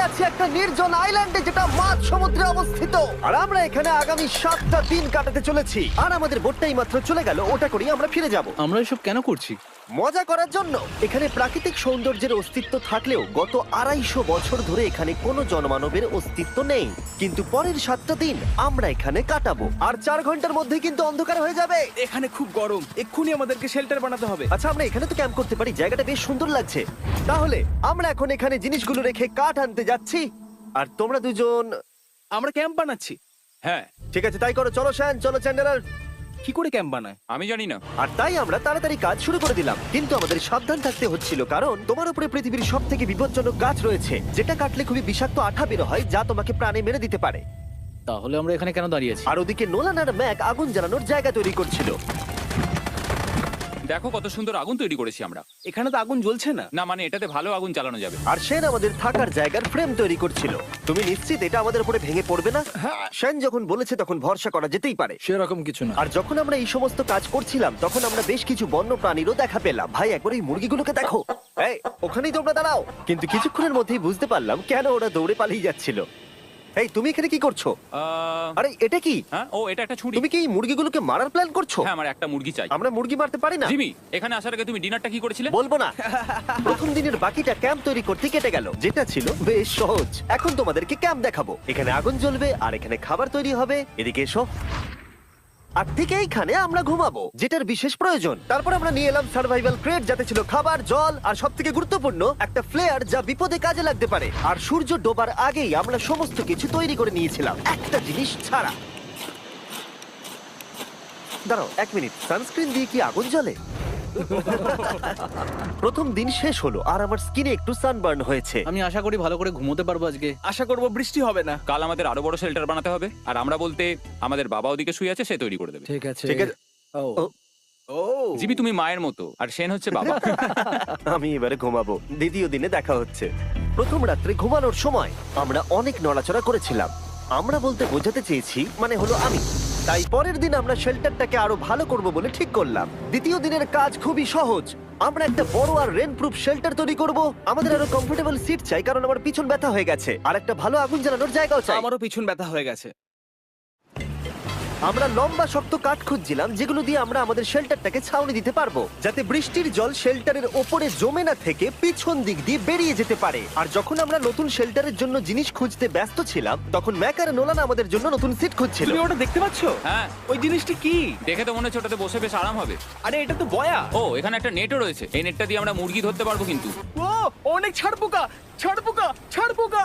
আছি একটা নির্জন আইল্যান্ডে যেটা মাঝ সমুদ্রে অবস্থিত, আর আমরা এখানে আগামী 7টা দিন কাটাতে চলেছি। আর আমাদের বোটটাই মাত্র চলে গেল, ওটা করেই আমরা ফিরে যাব আমরা এসব কেন করছি? মজা করার জন্য। এখানে প্রাকৃতিক সৌন্দর্যের অস্তিত্ব থাকলেও গত 250 বছর ধরে এখানে কোনো জনমানবের অস্তিত্ব নেই। কিন্তু পরের 7টা দিন আমরা এখানে কাটাবো, আর 4 ঘন্টার মধ্যে কিন্তু অন্ধকার হয়ে যাবে। এখানে খুব গরম, এক্ষুনি আমাদেরকে শেল্টার বানাতে হবে। আচ্ছা, আমরা এখানে তো ক্যাম্প করতে পারি, জায়গাটা বেশ সুন্দর লাগছে। তাহলে আমরা এখন এখানে জিনিসগুলো রেখে কাঠ আনতে যাচ্ছি, আর তোমরা দুজন। আমরা ক্যাম্প বানাচ্ছি। হ্যাঁ, ঠিক আছে, তাই করো। চলো শ্যান, চলো চ্যান্ডেলার। কি করে ক্যাম্প বানায়? আমি জানি না। আর তাই আমরা তাড়াতাড়ি কাজ শুরু করে দিলাম, কিন্তু আমাদের সাবধান থাকতে হচ্ছিল, কারণ তোমার উপরে পৃথিবীর সব থেকে বিপজ্জনক গাছ রয়েছে, যেটা কাটলে খুবই বিষাক্ত আঠা বের হয়, যা তোমাকে প্রাণে মেরে দিতে পারে। তাহলে আমরা এখানে কেন দাঁড়িয়ে আছি? আর ওদিকে নোলান আর ম্যাক আগুন জ্বালানোর জায়গা তৈরি করছিল। দেখো কত সুন্দর আগুন তৈরি করেছি আমরা। এখানে তো আগুন জ্বলছে না। না মানে এটাতে ভালো আগুন চালানো যাবে। আর সেন আমাদের থাকার জায়গার ফ্রেম তৈরি করছিল। তুমি নিশ্চিত এটা আমাদের উপরে ভেঙে পড়বে না? সেন যখন বলেছে তখন ভরসা করা যেতেই পারে। সেরকম কিছু না। আর যখন আমরা এই সমস্ত কাজ করছিলাম, তখন আমরা বেশ কিছু বন্য প্রাণীরও দেখা পেলাম। ভাই, একবার এই মুরগিগুলোকে দেখো। এই, ওখানেই তোমরা দাঁড়াও। কিন্তু কিছুক্ষণের মধ্যেই বুঝতে পারলাম কেন ওরা দৌড়ে পালিয়ে যাচ্ছিল। এই, তুমি এখানে কি করছো? আরে এটা কি? হ্যাঁ, ও এটা একটা ছুরি। তুমি কি এই মুরগিগুলোকে মারার প্ল্যান করছো? হ্যাঁ, আমার একটা মুরগি চাই। আমরা মুরগি মারতে পারি না। জিমি, এখানে আসার আগে তুমি ডিনারটা কি করেছিলে? বলবো না। প্রথম দিনের বাকিটা ক্যাম্প তৈরি করতে কেটে গেল, যেটা ছিল বেশ সহজ। এখন তোমাদেরকে ক্যাম্প দেখাবো। এখানে আগুন জ্বলবে আর এখানে খাবার তৈরি হবে। এদিকে এসো। আর ঠিক এইখানে আমরা ঘুমাবো, যেটার বিশেষ প্রয়োজন। তারপর আমরা নিয়ে এলাম সার্ভাইভাল ক্রেট, যাতে ছিল খাবার, জল আর সবথেকে গুরুত্বপূর্ণ একটা ফ্লেয়ার, যা বিপদে কাজে লাগতে পারে। আর সূর্য ডোবার আগেই আমরা সমস্ত কিছু তৈরি করে নিয়েছিলাম, একটা জিনিস ছাড়া। দাঁড়াও 1 মিনিট, সানস্ক্রিন দিয়ে কি আগুন জ্বলে? প্রথম দিন শেষ হলো আর আমার স্কিনে একটু সানবার্ন হয়েছে। আমি আশা করি ভালো করে ঘুমোতে পারবো আজকে। আশা করব বৃষ্টি হবে না। কাল আমাদের আরো বড় শেল্টার বানাতে হবে, আর আমরা বলতে আমাদের বাবা ওদিকে শুয়ে আছে, সে তৈরি করে দেবে। ঠিক আছে। ঠিক আছে। ও ও। ও জিমি, তুমি মায়ের মতো আর সেন হচ্ছে বাবা। আমি এবারে ঘুমাবো, দ্বিতীয় দিনে দেখা হচ্ছে। প্রথম রাত্রে ঘুমানোর সময় আমরা অনেক নড়াচড়া করেছিলাম। আমরা বলতে বোঝাতে চেয়েছি, মানে হলো আমি। তাই পরের দিন আমরা শেল্টারটাকে আরো ভালো করব বলে ঠিক করলাম। দ্বিতীয় দিনের কাজ খুবই সহজ। আমরা একটা বড় আর রেন প্রুফ শেল্টার তৈরি করব। আমাদের আরো কমফোর্টেবল সিট চাই, কারণ আমার পিছন ব্যথা হয়ে গেছে, আর একটা ভালো আগুন জ্বালানোর জায়গাও চাই। আমারও পিছন ব্যথা হয়ে গেছে। আমরা লম্বা শক্ত কাঠ খুঁজছিলাম, যেগুলো দিয়ে আমরা আমাদের শেল্টারটাকে ছাউনি দিতে পারবো, যাতে বৃষ্টির জল শেল্টারের ওপরে জমে না থেকে পিছন দিক দিয়ে বেরিয়ে যেতে পারে। আর যখন আমরা নতুন শেল্টারের জন্য জিনিস খুঁজতে ব্যস্ত ছিলাম, তখন ম্যাক আর নোলান আমাদের জন্য নতুন সিট খুঁজছিল। তুমি ওটা দেখতে পাচ্ছো? হ্যাঁ, ওই জিনিসটা কি? দেখে তো মনে হচ্ছে ওটাতে বসে বেশ আরাম হবে। আরে এটা তো বয়া। ও, এখানে একটা নেটও রয়েছে। এই নেটটা দিয়ে আমরা মুরগি ধরতে পারবো কিন্তু। ও অনেক ছাড় পোকা, ছাড় পোকা, ছাড় পোকা।